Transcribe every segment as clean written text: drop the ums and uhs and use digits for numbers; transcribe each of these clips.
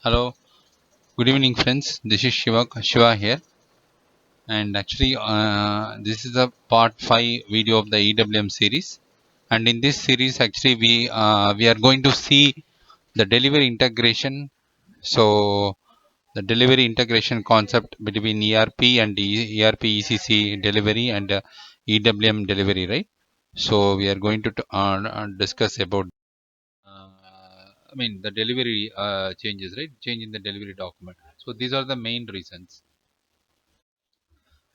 Hello, good evening, friends. This is Shiva here, and actually, this is the part 5 video of the EWM series. And in this series, actually, we are going to see the delivery integration. So, the delivery integration concept between ERP and ERP ECC delivery and EWM delivery, right? So, we are going to discuss about the delivery changes, right? Change in the delivery document. So these are the main reasons.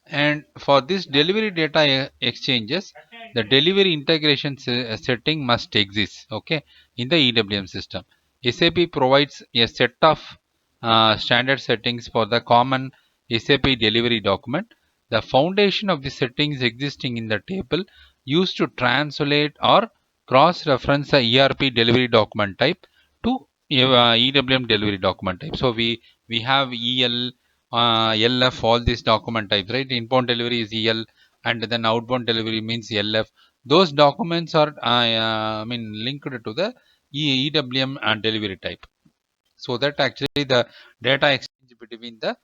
And for this delivery data exchanges, the delivery integration setting must exist, okay, in the EWM system. SAP provides a set of standard settings for the common SAP delivery document. The foundation of the settings existing in the table used to translate or cross-reference the ERP delivery document type to EWM delivery document type. So we have EL, LF, all these document types, right? Inbound delivery is EL, and then outbound delivery means LF. Those documents are, linked to the EWM and delivery type. So that actually the data exchange between the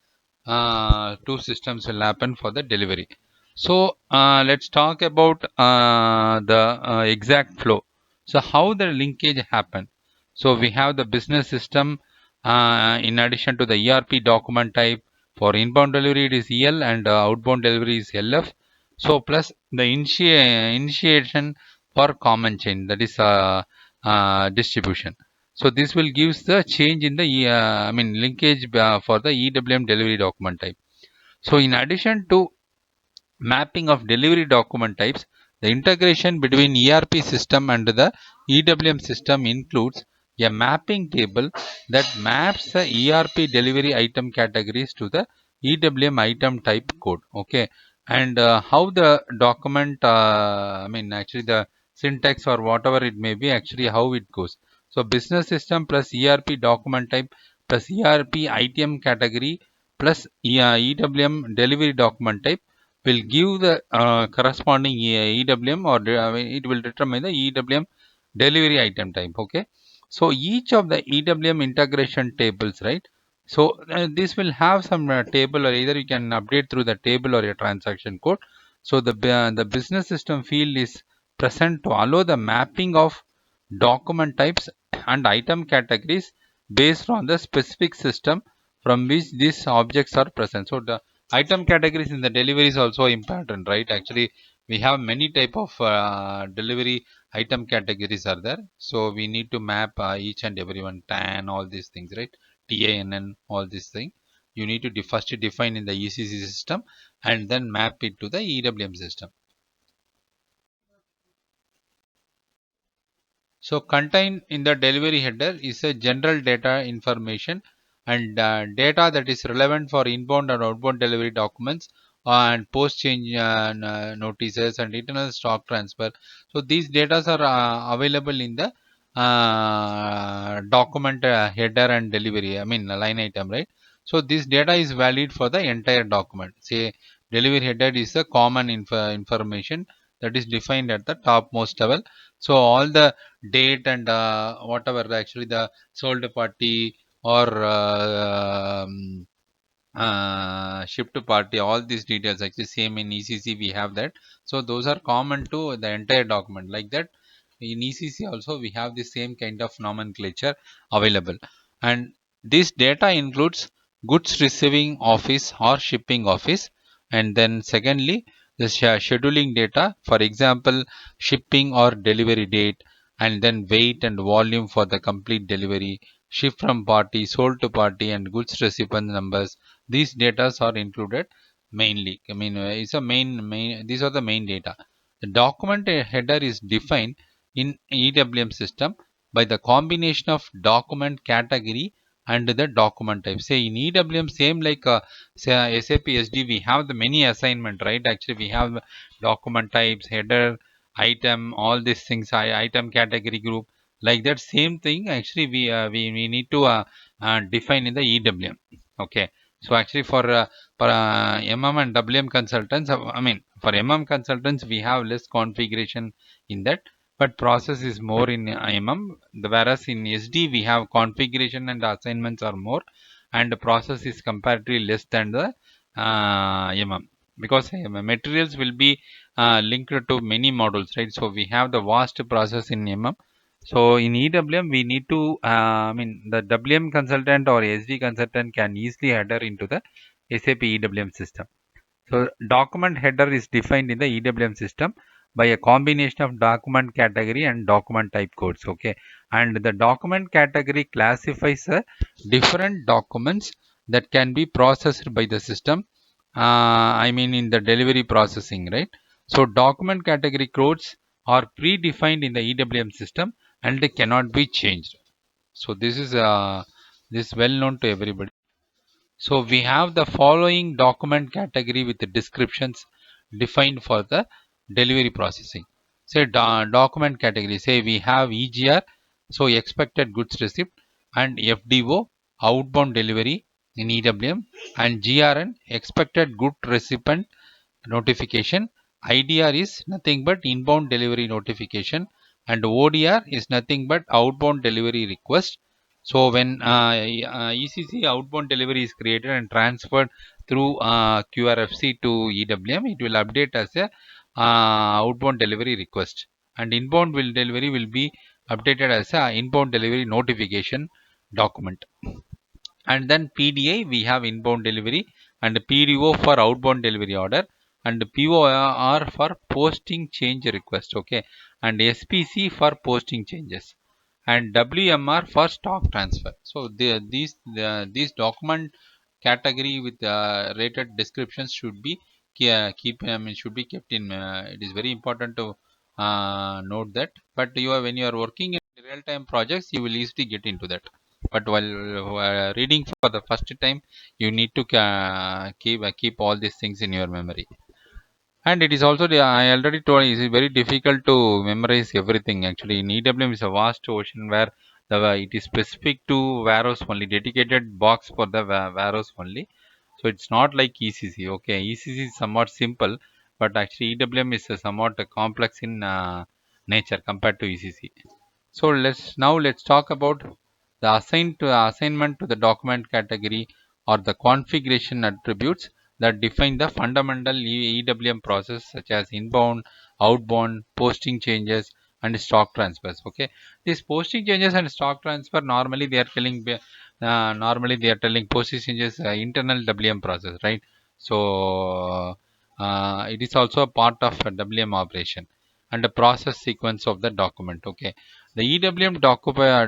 two systems will happen for the delivery. So let's talk about the exact flow. So how the linkage happen? So we have the business system in addition to the ERP document type. For inbound delivery it is EL, and outbound delivery is LF. So plus the initiation for common chain, that is distribution. So this will gives the change in the linkage for the EWM delivery document type. So in addition to mapping of delivery document types, the integration between ERP system and the EWM system includes a mapping table that maps the ERP delivery item categories to the EWM item type code. Okay, and how the document, actually the syntax or whatever it may be, actually how it goes. So business system plus ERP document type plus ERP item category plus EWM delivery document type will give the corresponding EWM, or it will determine the EWM delivery item type. Okay, so each of the EWM integration tables, right? So this will have some table, or either you can update through the table or a transaction code. So the business system field is present to allow the mapping of document types and item categories based on the specific system from which these objects are present. So the item categories in the delivery is also important, right? Actually, we have many type of delivery item categories are there. So we need to map each and every one, TAN, all these things, right? TANN, all these things. You need to first define in the ECC system and then map it to the EWM system. So contained in the delivery header is a general data information and data that is relevant for inbound and outbound delivery documents and post change notices and internal stock transfer. So these data are available in the document header and delivery, line item, right? So this data is valid for the entire document. Say delivery header is a common information that is defined at the topmost level. So all the date and whatever actually the sold party or shipped party, all these details actually same in ECC we have that. So those are common to the entire document. Like that in ECC also we have the same kind of nomenclature available, and this data includes goods receiving office or shipping office, and then secondly the scheduling data, for example shipping or delivery date, and then weight and volume for the complete delivery, ship from party, sold to party, and goods recipient numbers. These data are included mainly. It's a main. These are the main data. The document header is defined in EWM system by the combination of document category and the document type. Say in EWM, same like say SAP SD, we have the many assignment, right? Actually, we have document types, header, item, all these things, item category group. Like that same thing. Actually, we need to define in the EWM. Okay. So actually for MM and WM consultants, I mean for MM consultants we have less configuration in that, but process is more in MM. Whereas in SD we have configuration and assignments are more, and the process is comparatively less than the MM, because materials will be linked to many modules, right? So we have the vast process in MM. So in EWM, we need to, I mean, the WM consultant or SD consultant can easily header into the SAP EWM system. So document header is defined in the EWM system by a combination of document category and document type codes. Okay, and the document category classifies different documents that can be processed by the system. I mean, in the delivery processing, right? So document category codes are predefined in the EWM system and they cannot be changed. So this is well known to everybody. So we have the following document category with the descriptions defined for the delivery processing. Say document category, say we have EGR, so expected goods receipt, and FDO, outbound delivery in EWM, and GRN, expected good recipient notification. IDR is nothing but inbound delivery notification, and ODR is nothing but outbound delivery request. So when ECC outbound delivery is created and transferred through QRFC to EWM, it will update as a outbound delivery request, and inbound delivery will be updated as a inbound delivery notification document. And then PDI we have inbound delivery, and PDO for outbound delivery order, and POR for posting change request. Okay, and SPC for posting changes, and WMR for stock transfer. So these document category with rated descriptions should be should be kept in. It is very important to note that. But when you are working in real time projects, you will easily get into that. But while reading for the first time, you need to keep all these things in your memory. And it is also I already told you, it is very difficult to memorize everything. Actually, in EWM is a vast ocean where it is specific to warehouse only, dedicated box for the warehouse only. So it's not like ECC. Okay, ECC is somewhat simple, but actually EWM is somewhat complex in nature compared to ECC. So let's talk about the assignment to the document category or the configuration attributes that define the fundamental EWM process, such as inbound, outbound, posting changes, and stock transfers. Okay, these posting changes and stock transfer normally they are telling posting changes internal WM process, right? So it is also a part of a WM operation and the process sequence of the document. Okay, the EWM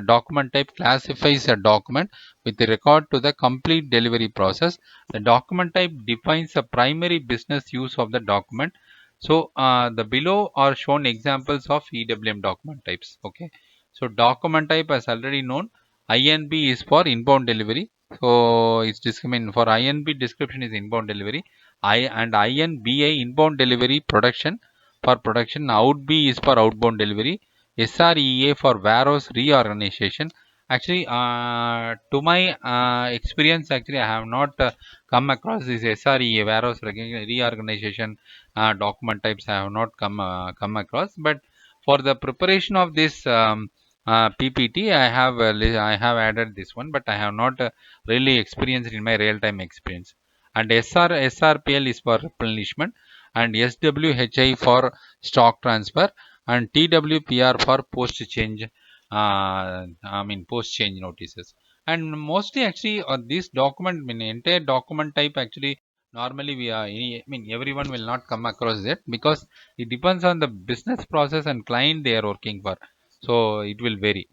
document type classifies a document with record to the complete delivery process. The document type defines the primary business use of the document. So the below are shown examples of EWM document types. Okay, so document type as already known, INB is for inbound delivery. So it's for INB description is inbound delivery. INBA inbound delivery production for production. OutB is for outbound delivery. SREA for warehouse reorganization. Actually, to my experience, actually, I have not come across this SREA warehouse reorganization document types. I have not come across. But for the preparation of this PPT, I have added this one, but I have not really experienced in my real time experience. And SRPL is for replenishment, and SWHI for stock transfer, and TWPR for post change. Post change notices. And mostly actually this document, entire document type actually normally everyone will not come across it, because it depends on the business process and client they are working for. So it will vary.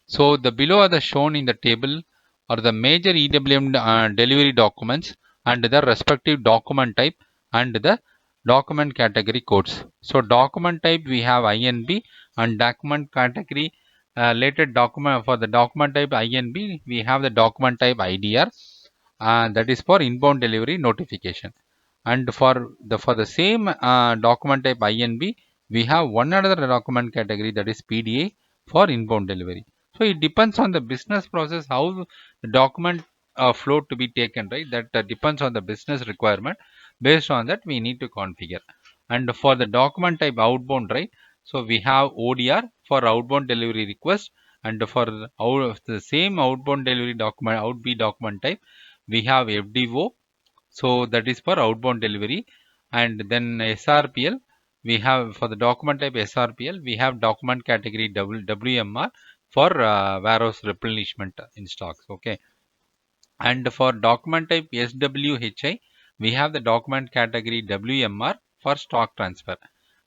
So the below are the shown in the table are the major EWM delivery documents and the respective document type and the document category codes. So document type we have INB, and document category related document for the document type INB we have the document type IDR, that is for inbound delivery notification. And for the same document type INB we have one another document category, that is PDA, for inbound delivery. So it depends on the business process how the document flow to be taken, right? That depends on the business requirement. Based on that, we need to configure. And for the document type outbound, right? So we have ODR for outbound delivery request, and for the same outbound delivery document, outB document type, we have FDO. So that is for outbound delivery. And then SRPL, we have for the document type SRPL, we have document category WMR for warehouse replenishment in stocks. Okay. And for document type SWHI, we have the document category WMR for stock transfer.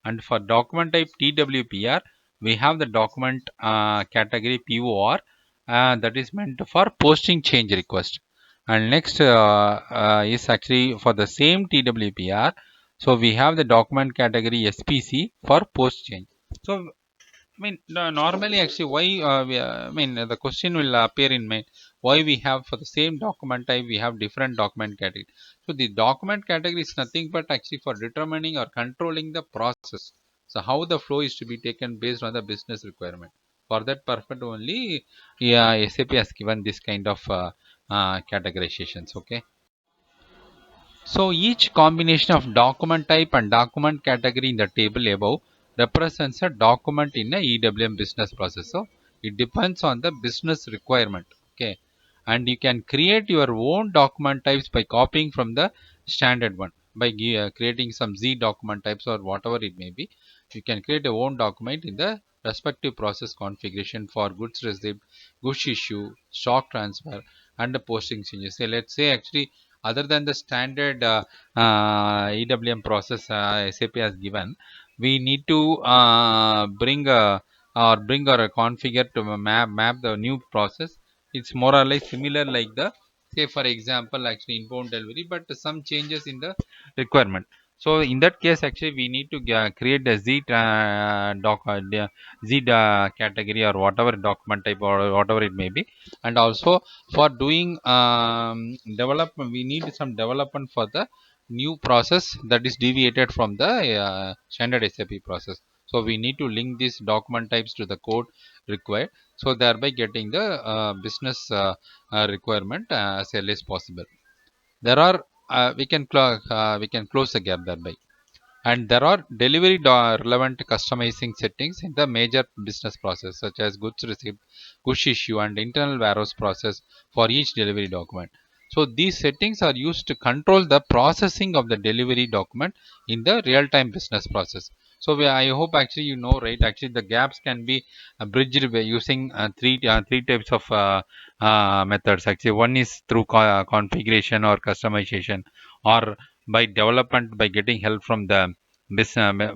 And for document type TWPR, we have the document category POR, that is meant for posting change request. And next is actually for the same TWPR. So we have the document category SPC for post change. So normally actually why the question will appear in my why we have for the same document type we have different document category. So the document category is nothing but actually for determining or controlling the process. So how the flow is to be taken based on the business requirement. For that purpose only, yeah, SAP has given this kind of categorizations. Okay. So each combination of document type and document category in the table above represents a document in a EWM business process. So it depends on the business requirement. Okay. And you can create your own document types by copying from the standard one by creating some Z document types or whatever it may be. You can create your own document in the respective process configuration for goods receipt, goods issue, stock transfer, and the posting changes. So let's say actually other than the standard EWM process SAP has given, we need to bring or configure to map the new process. It's more or less similar like the, say for example, actually inbound delivery, but some changes in the requirement. So in that case, actually we need to create a Z category or whatever document type or whatever it may be. And also for doing development, we need some development for the new process that is deviated from the standard SAP process. So we need to link these document types to the code required, so thereby getting the business requirement as early as possible. There are we can close the gap thereby. And there are delivery relevant customizing settings in the major business process, such as goods receipt, goods issue, and internal warehouse process for each delivery document. So these settings are used to control the processing of the delivery document in the real-time business process. So I hope actually you know, right? Actually, the gaps can be bridged by using three types of methods. Actually, one is through configuration or customization, or by development by getting help from the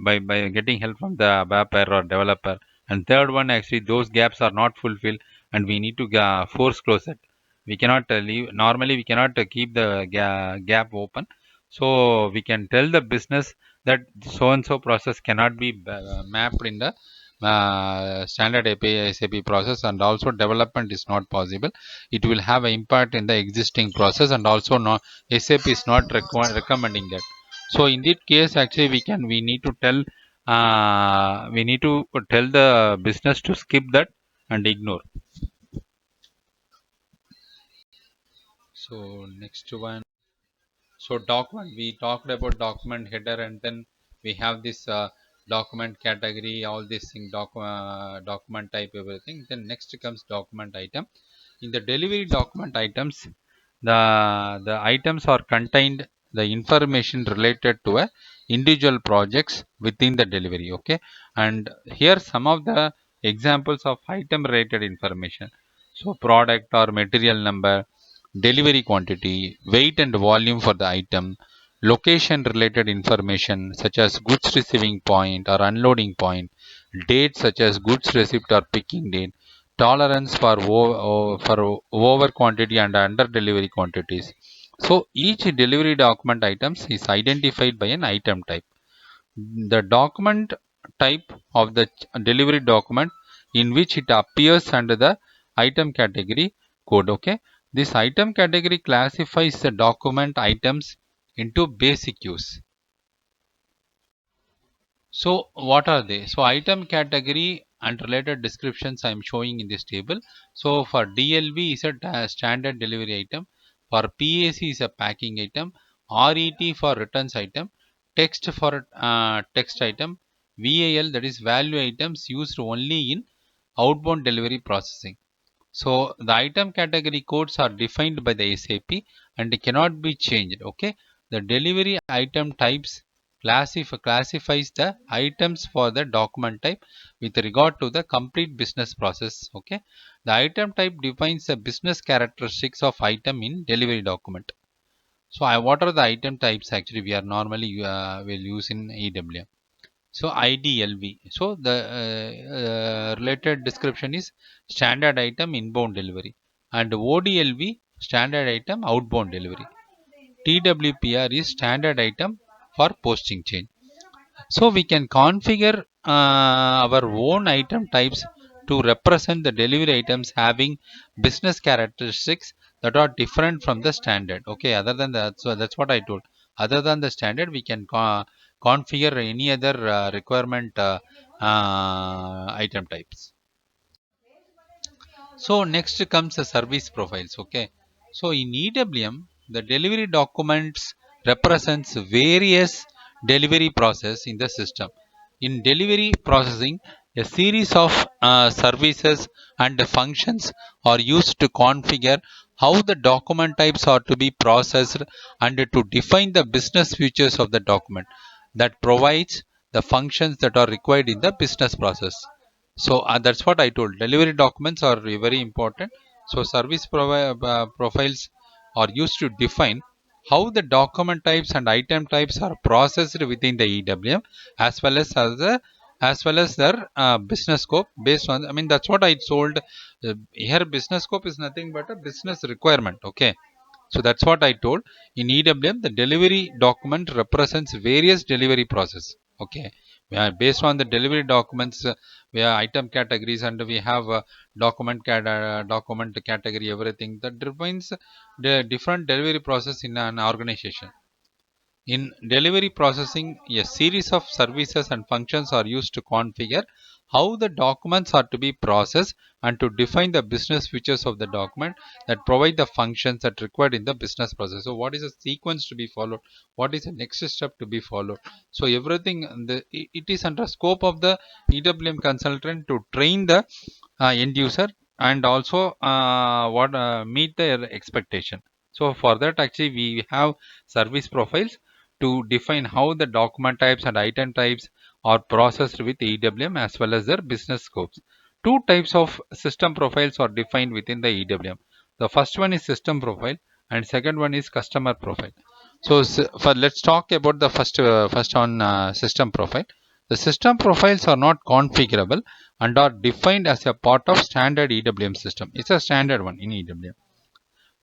by getting help from the developer or developer. And third one, actually those gaps are not fulfilled and we need to force close it. We cannot leave, normally we cannot keep the gap open. So we can tell the business that so and so process cannot be mapped in the standard API SAP process, and also development is not possible. It will have an impact in the existing process, and also no, SAP is not recommending that. So in that case, actually we need to tell the business to skip that and ignore. So next one. So document, we talked about document header, and then we have this document category, all this thing, document type, everything. Then next comes document item. In the delivery document items, the items are contained the information related to a individual projects within the delivery. Okay, and here some of the examples of item related information. So product or material number, delivery quantity, weight and volume for the item, location related information such as goods receiving point or unloading point, dates such as goods receipt or picking date, tolerance for over quantity and under delivery quantities. So each delivery document items is identified by an item type. The document type of the delivery document in which it appears under the item category code. Okay, this item category classifies the document items into basic use. So what are they? So item category and related descriptions I am showing in this table. So for DLV is a standard delivery item. For PAC is a packing item, RET for returns item, text for text item, VAL that is value items used only in outbound delivery processing. So the item category codes are defined by the SAP and cannot be changed. Okay, the delivery item types classifies the items for the document type with regard to the complete business process. Okay, the item type defines the business characteristics of item in delivery document. So what are the item types actually we are normally will use in EWM? So IDLV. So the related description is standard item inbound delivery, and ODLV standard item outbound delivery. TWPR is standard item for posting change. So we can configure our own item types to represent the delivery items having business characteristics that are different from the standard. Okay, other than that, so that's what I told. Other than the standard, we can configure any other requirement item types. So next comes the service profiles. Okay, so in EWM, the delivery documents represents various delivery process in the system. In delivery processing, a series of services and functions are used to configure how the document types are to be processed and to define the business features of the document that provides the functions that are required in the business process. So that's what I told. Delivery documents are very important. So profiles are used to define how the document types and item types are processed within the EWM, as well as their business scope based on. I mean that's what I told. Here business scope is nothing but a business requirement. Okay. So that's what I told. In EWM, the delivery document represents various delivery process. Okay, based on the delivery documents, we have item categories and we have document category, everything that defines the different delivery process in an organization. In delivery processing, a series of services and functions are used to configure how the documents are to be processed and to define the business features of the document that provide the functions that required in the business process. So what is the sequence to be followed? What is the next step to be followed? So everything it is under scope of the EWM consultant to train the end user and also what meet their expectation. So for that actually we have service profiles to define how the document types and item types are processed with EWM as well as their business scopes. Two types of system profiles are defined within the EWM. The first one is system profile and second one is customer profile. So for let's talk about the first on system profile. The system profiles are not configurable and are defined as a part of standard EWM system. It's a standard one in EWM.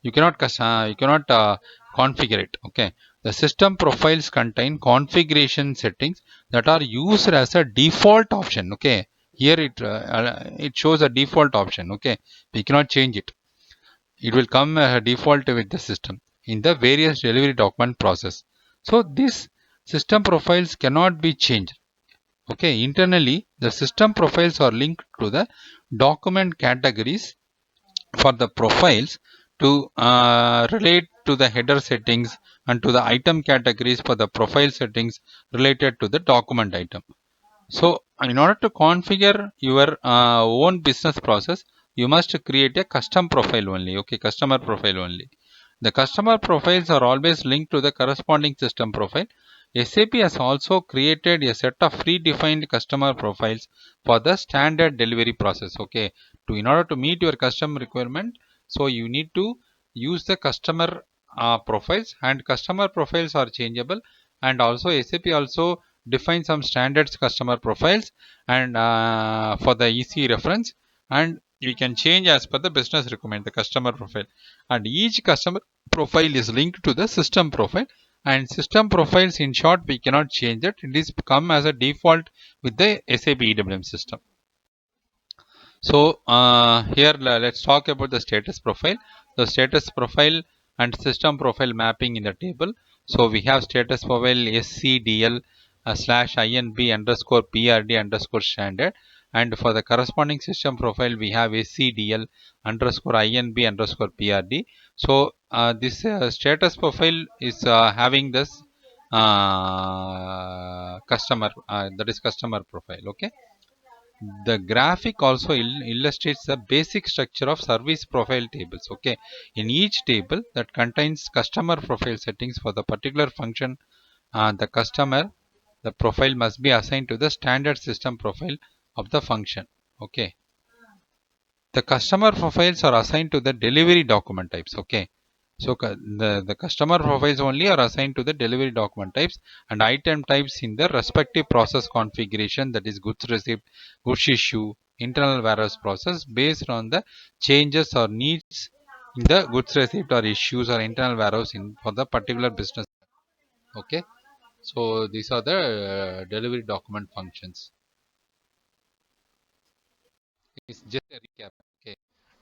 You cannot configure it. Okay, the system profiles contain configuration settings that are used as a default option. Okay, here it shows a default option. Okay, we cannot change it. It will come default with the system in the various delivery document process. So these system profiles cannot be changed. Okay, internally the system profiles are linked to the document categories for the profiles to relate to the header settings and to the item categories for the profile settings related to the document item. So in order to configure your own business process, you must create a custom profile only. Okay, customer profile only. The customer profiles are always linked to the corresponding system profile. SAP has also created a set of predefined customer profiles for the standard delivery process. Okay, in order to meet your custom requirement, so you need to use the customer profiles, and customer profiles are changeable, and also SAP also define some standards customer profiles and for the EC reference, and we can change as per the business requirement the customer profile, and each customer profile is linked to the system profile, and system profiles in short we cannot change it. It is come as a default with the SAP EWM system. So here let's talk about the status profile. The status profile and system profile mapping in the table. So we have status profile SCDL /INB underscore PRD underscore standard, and for the corresponding system profile we have SCDL underscore INB underscore PRD. So this status profile is having this customer, that is customer profile. Okay, the graphic also illustrates the basic structure of service profile tables. Okay, in each table that contains customer profile settings for the particular function, the profile must be assigned to the standard system profile of the function. Okay, the customer profiles are assigned to the delivery document types. Okay, so the customer profiles only are assigned to the delivery document types and item types in the respective process configuration, that is goods receipt, goods issue, internal warehouse process, based on the changes or needs in the goods receipt or issues or internal warehouse in for the particular business. Okay, so these are the delivery document functions. It's just a recap. Okay,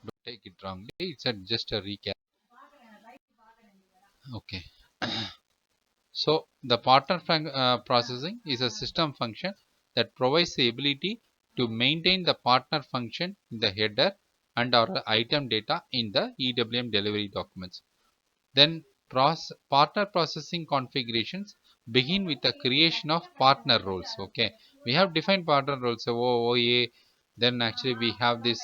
don't take it wrongly. It's just a recap. Okay. So the processing is a system function that provides the ability to maintain the partner function in the header and or item data in the EWM delivery documents. Then partner processing configurations begin with the creation of partner roles. Okay, we have defined partner roles, so OA. Then actually we have this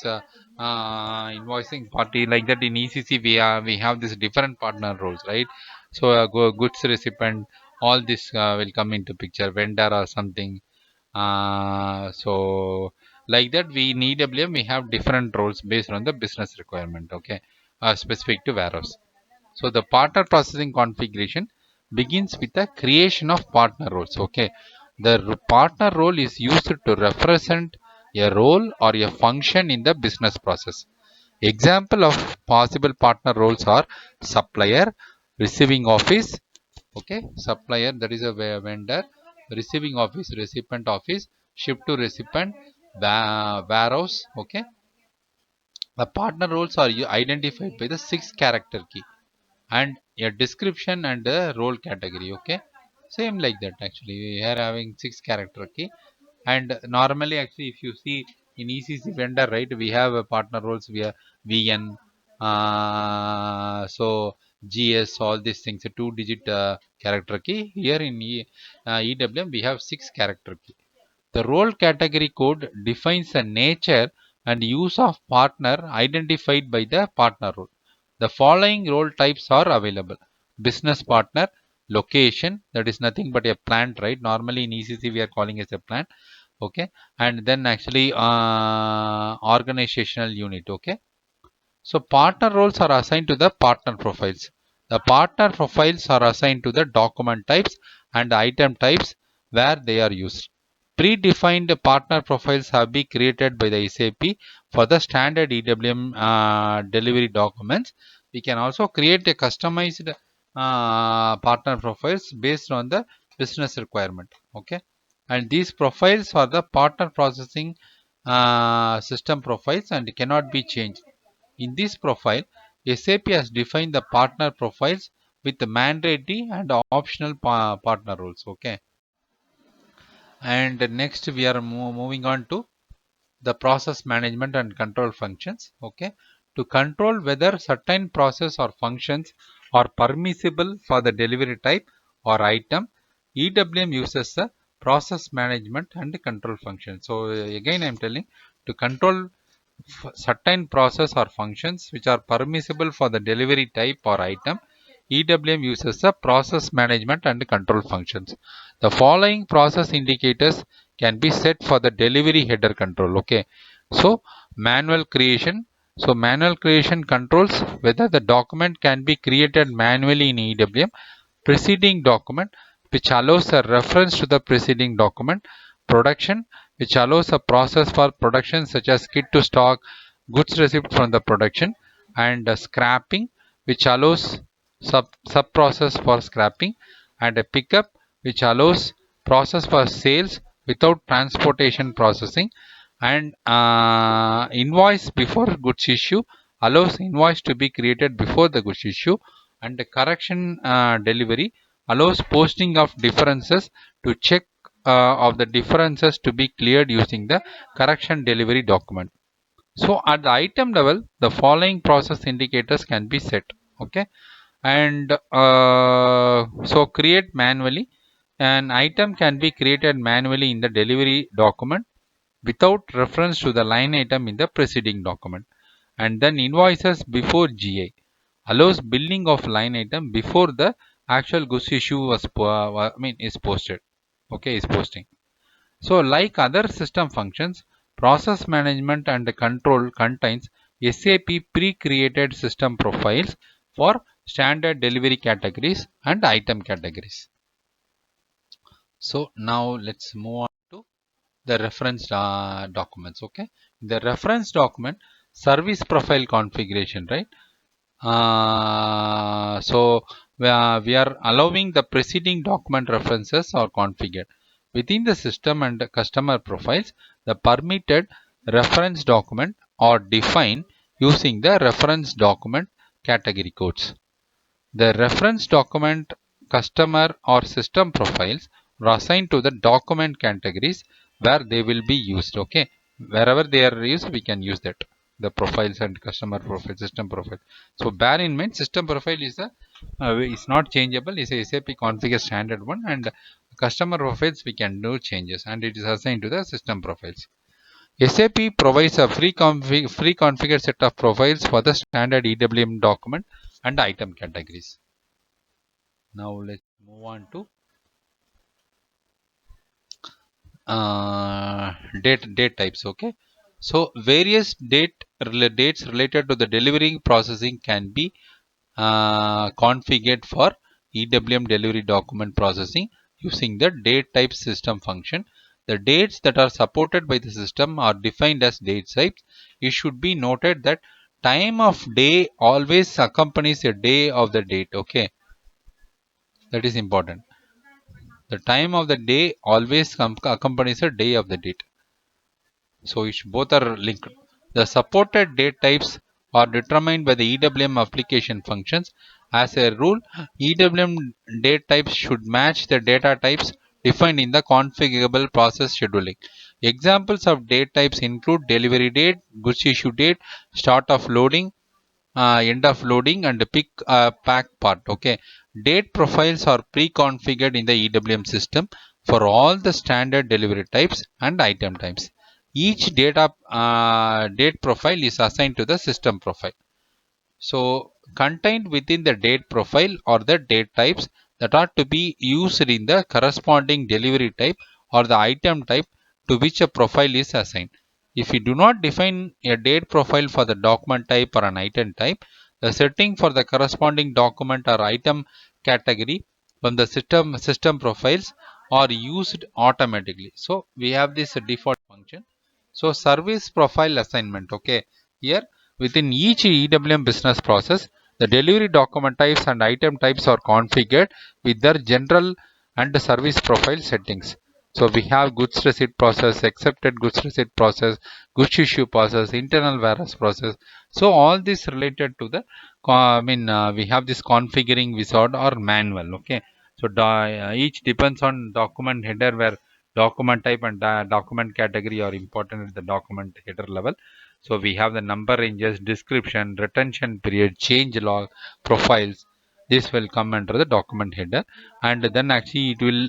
invoicing party, like that. In ECC we have this different partner roles, right? So goods recipient, all this will come into picture, vendor or something. So like that, we in EWM we have different roles based on the business requirement. Okay, specific to warehouse. So the partner processing configuration begins with the creation of partner roles. Okay, the partner role is used to represent a role or a function in the business process. Example of possible partner roles are supplier, receiving office. Okay, supplier, that is a vendor, receiving office, recipient office, ship to recipient, warehouse. Okay, the partner roles are identified by the 6-character key and a description and a role category. Okay, same like that. Actually we are having 6-character key, and normally actually if you see in ECC vendor, right, we have a partner roles via VN, so GS, all these things, a 2-digit character key. Here in EWM we have 6-character key. The role category code defines the nature and use of partner identified by the partner role. The following role types are available: business partner, location, that is nothing but a plant, right? Normally in ECC we are calling as a plant. Okay, and then actually organizational unit. Okay, so partner roles are assigned to the partner profiles. The partner profiles are assigned to the document types and item types where they are used. Predefined partner profiles have been created by the SAP for the standard EWM delivery documents. We can also create a customized partner profiles based on the business requirement. Okay, and these profiles are the partner processing system profiles and cannot be changed. In this profile, SAP has defined the partner profiles with the mandatory and optional partner roles. Okay, and next we are moving on to the process management and control functions. Okay, to control whether certain process or functions are permissible for the delivery type or item, EWM uses the process management and control function. So again I am telling, to control certain process or functions which are permissible for the delivery type or item, EWM uses the process management and control functions. The following process indicators can be set for the delivery header control. Okay, so manual creation. So manual creation controls whether the document can be created manually in EWM. Preceding document, which allows a reference to the preceding document. Production, which allows a process for production such as kit to stock, goods received from the production. And scrapping, which allows sub process for scrapping. And a pickup, which allows process for sales without transportation processing. And invoice before goods issue, allows invoice to be created before the goods issue. And the correction delivery allows posting of differences to check of the differences to be cleared using the correction delivery document. So at the item level, the following process indicators can be set. Okay, and so create manually. An item can be created manually in the delivery document without reference to the line item in the preceding document. And then invoices before GI allows billing of line item before the actual goods issue is posted. Okay, is posting. So like other system functions, process management and control contains SAP pre-created system profiles for standard delivery categories and item categories. So now let's move on to the reference documents. Okay, the reference document service profile configuration, right? So we are allowing the preceding document references are configured within the system and customer profiles. The permitted reference document are defined using the reference document category codes. The reference document customer or system profiles are assigned to the document categories where they will be used. Okay, wherever they are used, we can use that. The profiles and customer profile, system profile. So bear in mind, system profile is not changeable. It's a SAP configure standard one, and customer profiles we can do changes, and it is assigned to the system profiles. SAP provides a free configured set of profiles for the standard EWM document and item categories. Now let's move on to date types. Okay, so various dates related to the delivery processing can be configured for EWM delivery document processing using the date type system function. The dates that are supported by the system are defined as date types. It should be noted that time of day always accompanies a day of the date. Okay, that is important. The time of the day always accompanies a day of the date. So both are linked. The supported date types are determined by the EWM application functions. As a rule, EWM date types should match the data types defined in the configurable process scheduling. Examples of date types include delivery date, goods issue date, start of loading, end of loading, and pick pack part. Okay, date profiles are pre-configured in the EWM system for all the standard delivery types and item types. Each date profile is assigned to the system profile. So contained within the date profile or the date types that are to be used in the corresponding delivery type or the item type to which a profile is assigned. If you do not define a date profile for the document type or an item type, the setting for the corresponding document or item category from the system profiles are used automatically. So we have this default function. So service profile assignment. Okay, here within each EWM business process, the delivery document types and item types are configured with their general and service profile settings. So we have goods receipt process, accepted goods receipt process, goods issue process, internal warehouse process. So all this related to the, we have this configuring wizard or manual. Okay. So each depends on document header where document type and document category are important at the document header level. So we have the number ranges, description, retention period, change log, profiles. This will come under the document header, and then actually it will.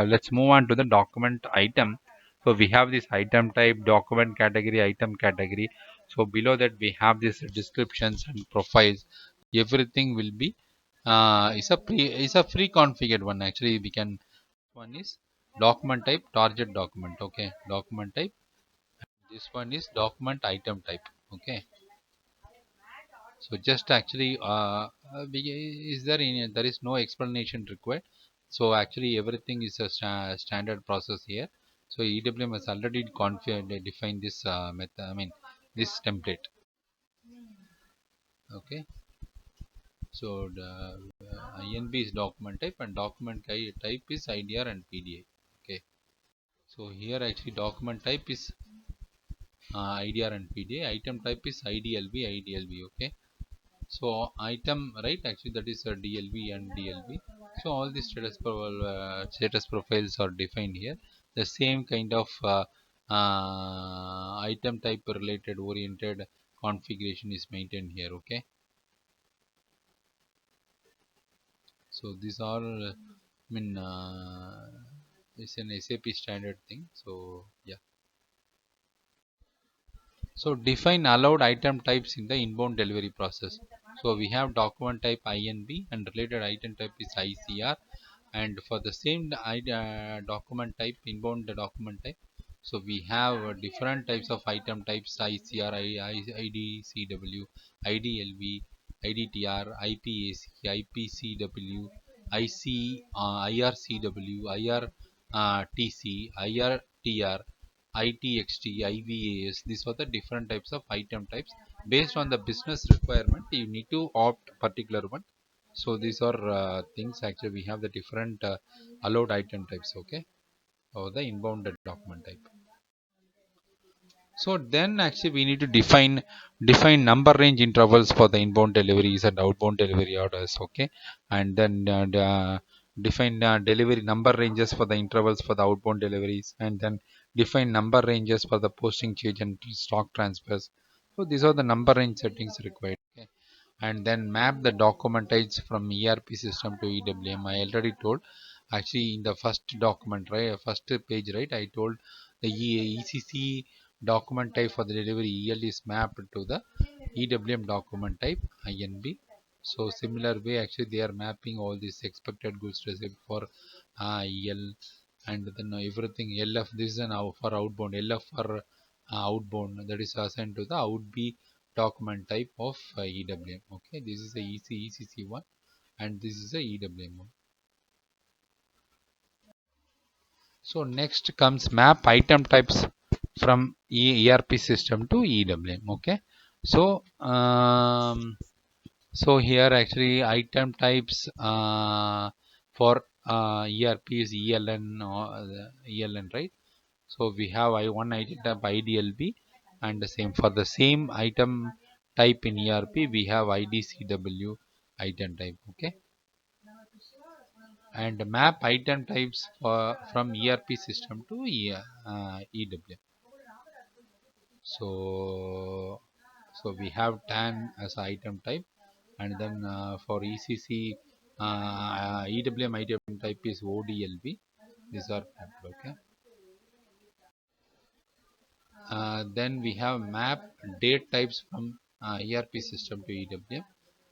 Let's move on to the document item. So we have this item type, document category, item category. So below that we have this descriptions and profiles. Everything will be is a free configured one. Actually, we can one is document type, target document. Okay, document type. This one is document item type. Okay, so just actually is there any, there is no explanation required. So actually everything is a standard process here. So EWM has already configured defined this method, this template. Okay, so the INB is document type and document type is IDR and PDI. Okay, so here actually document type is IDR and PDA. Item type is IDLB, IDLB. Okay. So item, right? Actually, that is a DLB and DLB. So all these status profiles are defined here. The same kind of item type related oriented configuration is maintained here. Okay. So these are it's an SAP standard thing. So yeah. So define allowed item types in the inbound delivery process. So we have document type INB and related item type is ICR, and for the same document type, inbound document type, so we have different types of item types: ICR, IDCW, IDLV, IDTR, IPAC, IPCW, IC, IRCW, IRTC, IRTR, ITXT, IVAS. These are the different types of item types. Based on the business requirement, you need to opt particular one. So these are things. Actually we have the different allowed item types, okay, or the inbound document type. So then actually we need to define number range intervals for the inbound deliveries and outbound delivery orders, okay, and then define delivery number ranges for the intervals for the outbound deliveries, and then define number ranges for the posting change and stock transfers. So these are the number range settings required, okay, and then map the document types from ERP system to EWM. I already told actually in the first document, right, first page, right, I told the ECC document type for the delivery EL is mapped to the EWM document type INB. So similar way actually they are mapping all these expected goods receipt for EL, and then everything LF, this is now for outbound, LF for outbound, that is assigned to the outB document type of EWM. Okay, this is the ECC one, and this is the EWM one. So next comes map item types from ERP system to EWM. Okay, so so here actually item types for ERP is ELN, ELN, right? So we have one item type IDLB, and the same for the same item type in ERP we have IDCW item type. Okay, and map item types from ERP system to EWM. So we have TAN as item type, and then for ECC EWM item type is ODLB. These are okay. Then we have map date types from ERP system to EWM,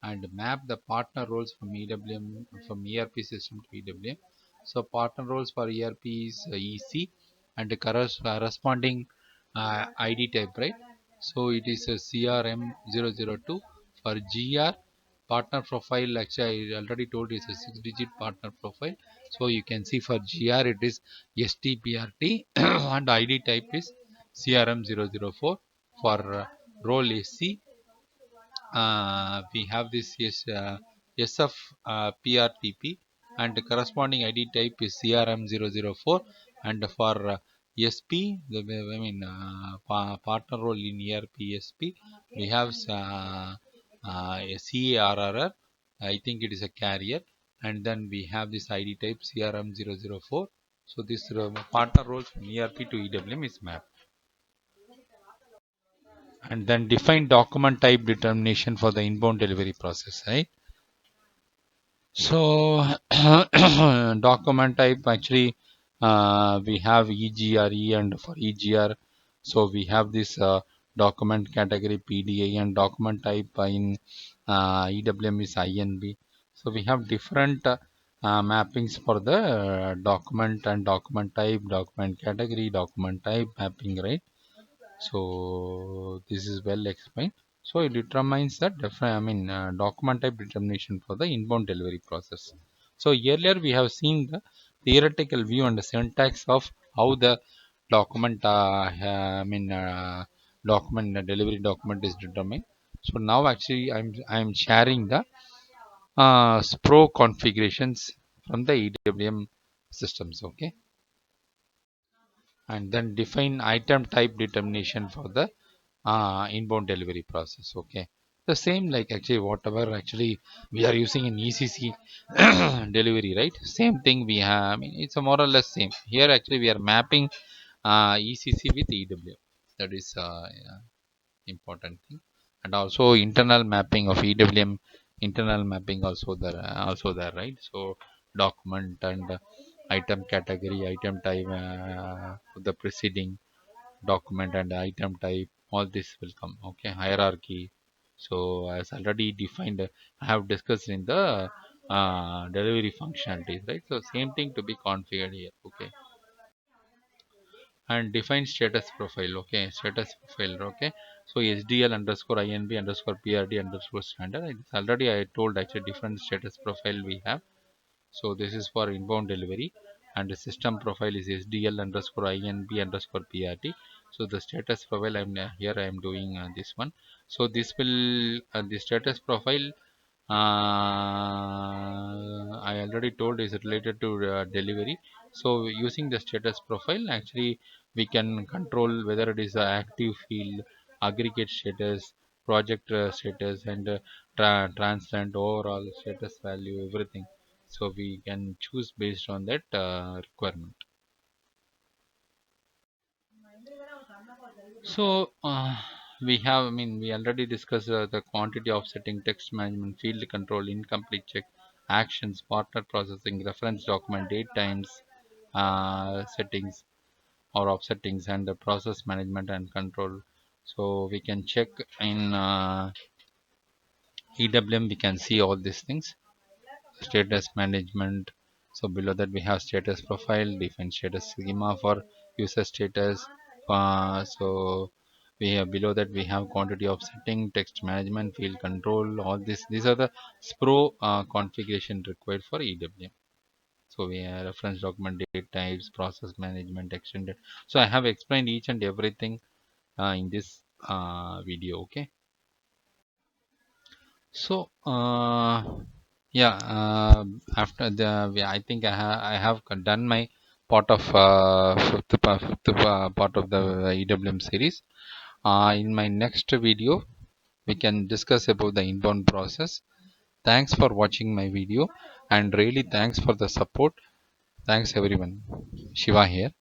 and map the partner roles from ERP system to EWM. So partner roles for ERP is EC, and the corresponding ID type, right? So it is a CRM002. For GR partner profile, actually I already told it's a 6-digit partner profile. So you can see for GR it is STPRT and ID type is CRM004. For role SC, we have this SF PRTP, and the corresponding ID type is CRM004. And for SP, partner role in ERP SP, we have CARRR. I think it is a carrier, and then we have this ID type CRM004. So this partner roles from ERP to EWM is mapped. And then define document type determination for the inbound delivery process, right? So document type actually we have EGRE, and for EGR, so we have this document category PDA, and document type in EWM is INB. So we have different mappings for the document and document type, document category, document type mapping, right? So this is well explained. So it determines the document type determination for the inbound delivery process. So earlier we have seen the theoretical view and the syntax of how the document document delivery document is determined. So now actually I'm sharing the SPRO configurations from the EWM systems. Okay, and then define item type determination for the inbound delivery process. Okay, the same like actually whatever actually we are using in ECC delivery, right? Same thing we have. I mean, it's a more or less same. Here actually we are mapping ECC with EWM. That is important thing, and also internal mapping of EWM internal mapping also there, right? So document and item category, item type, the preceding document and item type, all this will come. Okay, hierarchy. So as already defined, I have discussed in the delivery functionalities, right? So same thing to be configured here. Okay, and define status profile. Okay, status profile. Okay, so SDL underscore INB underscore PRD underscore standard. It's already I told actually different status profile we have. So this is for inbound delivery, and the system profile is SDL underscore INB underscore PRD. So the status profile here I am doing this one. So this will the status profile I already told is related to delivery. So using the status profile, actually we can control whether it is a active field, aggregate status, project status, and transient overall status value, everything. So we can choose based on that requirement. So we have, I mean, we already discussed the quantity offsetting, text management, field control, incomplete check, actions, partner processing, reference document, date times, settings or offsettings, and the process management and control. So we can check in EWM. We can see all these things. Status management. So below that we have status profile, define status schema for user status. So we have below that we have quantity of setting, text management, field control, all this. These are the SPRO configuration required for EWM. So we have reference document, date types, process management, extended. So I have explained each and everything in this video. Okay. So, yeah, after I think I have done my part of fifth part of the EWM series. In my next video, we can discuss about the inbound process. Thanks for watching my video, and really thanks for the support. Thanks everyone. Shiva here.